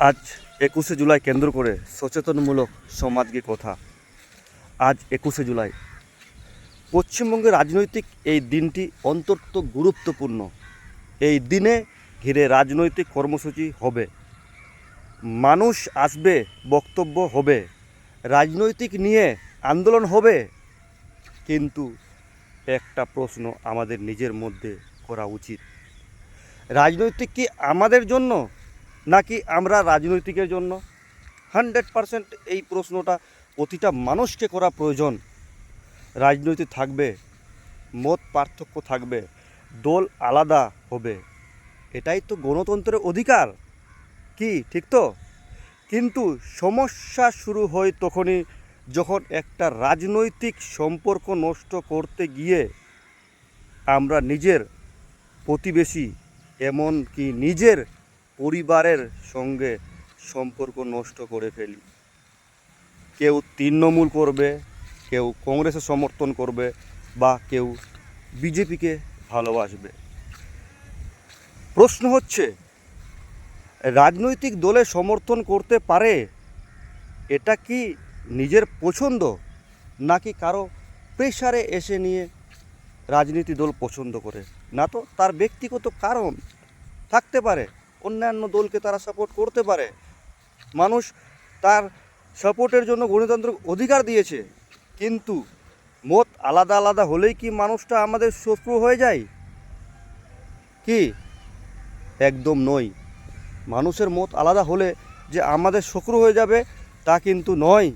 আজ 21শে জুলাই কেন্দ্র করে সচেতনমূলক সমাজকে কথা। আজ 21শে জুলাই পশ্চিমবঙ্গের রাজনৈতিক এই দিনটি অত্যন্ত গুরুত্বপূর্ণ। এই দিনে ঘিরে রাজনৈতিক কর্মসূচি হবে, মানুষ আসবে, বক্তব্য হবে, রাজনৈতিক নিয়ে আন্দোলন হবে। কিন্তু একটা প্রশ্ন আমাদের নিজের মধ্যে করা উচিত, রাজনৈতিক কি আমাদের জন্য নাকি আমরা রাজনৈতিকের জন্য? 100% এই প্রশ্নটা প্রতিটা মানুষকে করা প্রয়োজন। রাজনৈতিক থাকবে, মত পার্থক্য থাকবে, দল আলাদা হবে, এটাই তো গণতন্ত্রের অধিকার, কি ঠিক তো? কিন্তু সমস্যা শুরু হয় তখনই যখন একটা রাজনৈতিক সম্পর্ক নষ্ট করতে গিয়ে আমরা নিজের প্রতিবেশী এমনকি নিজের পরিবারের সঙ্গে সম্পর্ক নষ্ট করে ফেলি। কেউ তৃণমূল করবে, কেউ কংগ্রেসের সমর্থন করবে, বা কেউ বিজেপিকে ভালোবাসবে। প্রশ্ন হচ্ছে, রাজনৈতিক দলে সমর্থন করতে পারে এটা কি নিজের পছন্দ, নাকি কারো প্রেশারে এসে নিয়ে রাজনীতি দল পছন্দ করে? না তো, তার ব্যক্তিগত কারণ থাকতে পারে, অন্যান্য দলকে তারা সাপোর্ট করতে পারে। মানুষ তার সাপোর্টের জন্য গণতান্ত্রিক অধিকার দিয়েছে। কিন্তু মত আলাদা আলাদা হলেই কি মানুষটা আমাদের শত্রু হয়ে যায়? কি একদম নয়। মানুষের মত আলাদা হলে যে আমাদের শত্রু হয়ে যাবে তা কিন্তু নয়।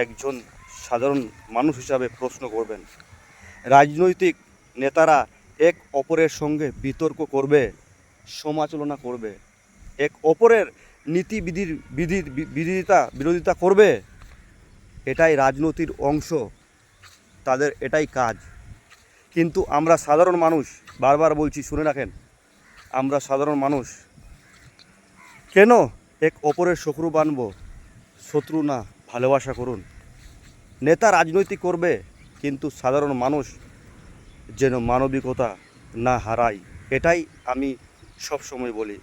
একজন সাধারণ মানুষ হিসাবে প্রশ্ন করবেন, রাজনৈতিক নেতারা এক অপরের সঙ্গে বিতর্ক করবে, সমালোচনা করবে, এক অপরের বিরোধিতা করবে, এটাই রাজনীতির অংশ, তাদের এটাই কাজ। কিন্তু আমরা সাধারণ মানুষ, বারবার বলছি শুনে রাখেন, আমরা সাধারণ মানুষ কেন এক অপরের শত্রু বানব? শত্রু না, ভালোবাসা করুন। নেতা রাজনৈতিক করবে, কিন্তু সাধারণ মানুষ যেন মানবিকতা না হারায়, এটাই আমি সবসময় বলি।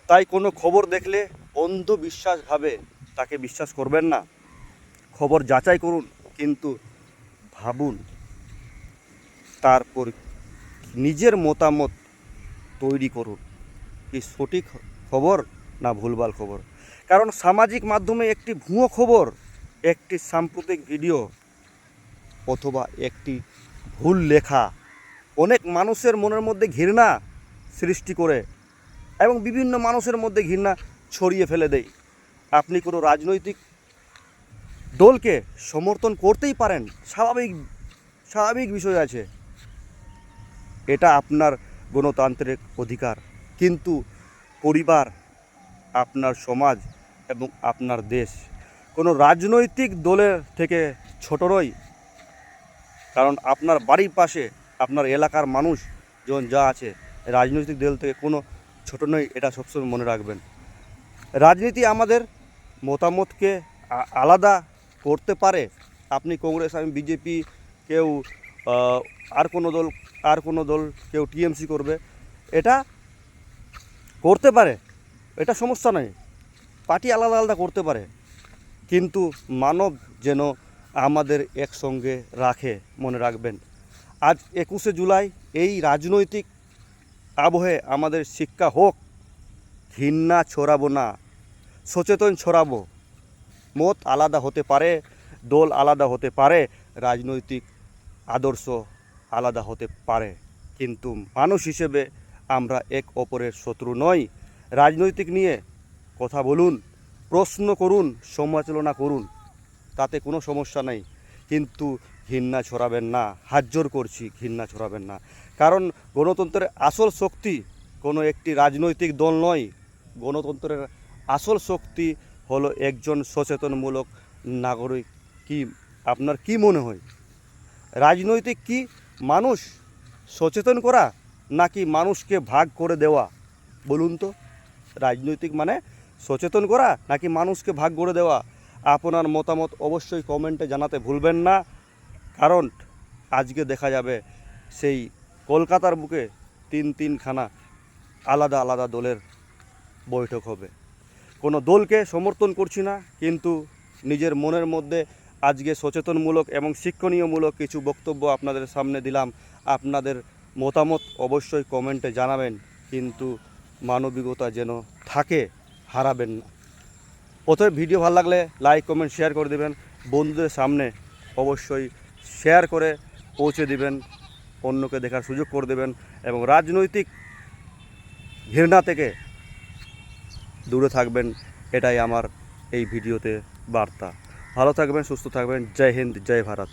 তাই কোনো খবর দেখলে অন্ধবিশ্বাসভাবে তাকে বিশ্বাস করবেন না। খবর যাচাই করুন, কিন্তু ভাবুন, তারপর নিজের মতামত তৈরি করুন, কি সঠিক খবর না ভুলভাল খবর। কারণ সামাজিক মাধ্যমে একটি ভুয়ো খবর, একটি সাম্প্রতিক ভিডিও অথবা একটি ভুল লেখা অনেক মানুষের মনের মধ্যে ঘৃণা সৃষ্টি করে এবং বিভিন্ন মানুষের মধ্যে ঘৃণা ছড়িয়ে ফেলে দেয়। আপনি কোনো রাজনৈতিক দলকে সমর্থন করতেই পারেন, স্বাভাবিক বিষয় আছে, এটা আপনার গণতান্ত্রিক অধিকার। কিন্তু পরিবার, আপনার সমাজ এবং আপনার দেশ কোনো রাজনৈতিক দলের থেকে ছোট নয়। কারণ আপনার বাড়ির পাশে আপনার এলাকার মানুষ যখন যা আছে, রাজনৈতিক দল থেকে কোনো ছোট নয়, এটা সবসময় মনে রাখবেন। রাজনীতি আমাদের মতামতকে আলাদা করতে পারে। আপনি কংগ্রেস, আমি বিজেপি, কেউ আর কোনো দল, কেউ টিএমসি করবে, এটা করতে পারে, এটা সমস্যা নয়। পার্টি আলাদা আলাদা করতে পারে, কিন্তু মানব যেন আমাদের একসঙ্গে রাখে। মনে রাখবেন, আজ 21শে জুলাই এই রাজনৈতিক আবহে আমাদের শিক্ষা হোক, ঘৃণা ছড়াবো না, সচেতন ছড়াবো। মত আলাদা হতে পারে, দল আলাদা হতে পারে, রাজনৈতিক আদর্শ আলাদা হতে পারে, কিন্তু মানুষ হিসেবে আমরা এক অপরের শত্রু নই। রাজনৈতিক নিয়ে কথা বলুন, প্রশ্ন করুন, সমালোচনা করুন, তাতে কোনো সমস্যা নেই, কিন্তু ঘৃণা ছড়াবেন না। হাত জোর করছি, ঘৃণা ছড়াবেন না। কারণ গণতন্ত্রের আসল শক্তি কোনো একটি রাজনৈতিক দল নয়। গণতন্ত্রের আসল শক্তি হলো একজন সচেতনমূলক নাগরিক। কি আপনার কি মনে হয়, রাজনৈতিক কি মানুষ সচেতন করা নাকি মানুষকে ভাগ করে দেওয়া? বলুন তো, রাজনৈতিক মানে সচেতন করা নাকি মানুষকে ভাগ করে দেওয়া? আপনার মতামত অবশ্যই কমেন্টে জানাতে ভুলবেন না। কারণ আজকে দেখা যাবে সেই কলকাতার বুকে তিনখানা আলাদা আলাদা দলের বৈঠক হবে। কোনো দলকে সমর্থন করছি না, কিন্তু নিজের মনের মধ্যে আজকে সচেতনমূলক এবং শিক্ষণীয়মূলক কিছু বক্তব্য আপনাদের সামনে দিলাম। আপনাদের মতামত অবশ্যই কমেন্টে জানাবেন, কিন্তু মানবিকতা যেন থাকে, হারাবেন না। প্রথমে ভিডিও ভালো লাগলে লাইক কমেন্ট শেয়ার করে দেবেন, বন্ধুদের সামনে অবশ্যই শেয়ার করে পৌঁছে দিবেন, অন্যকে দেখার সুযোগ করে দেবেন এবং রাজনৈতিক ঘৃণা থেকে দূরে থাকবেন। এটাই আমার এই ভিডিওতে বার্তা। ভালো থাকবেন, সুস্থ থাকবেন। জয় হিন্দ, জয় ভারত।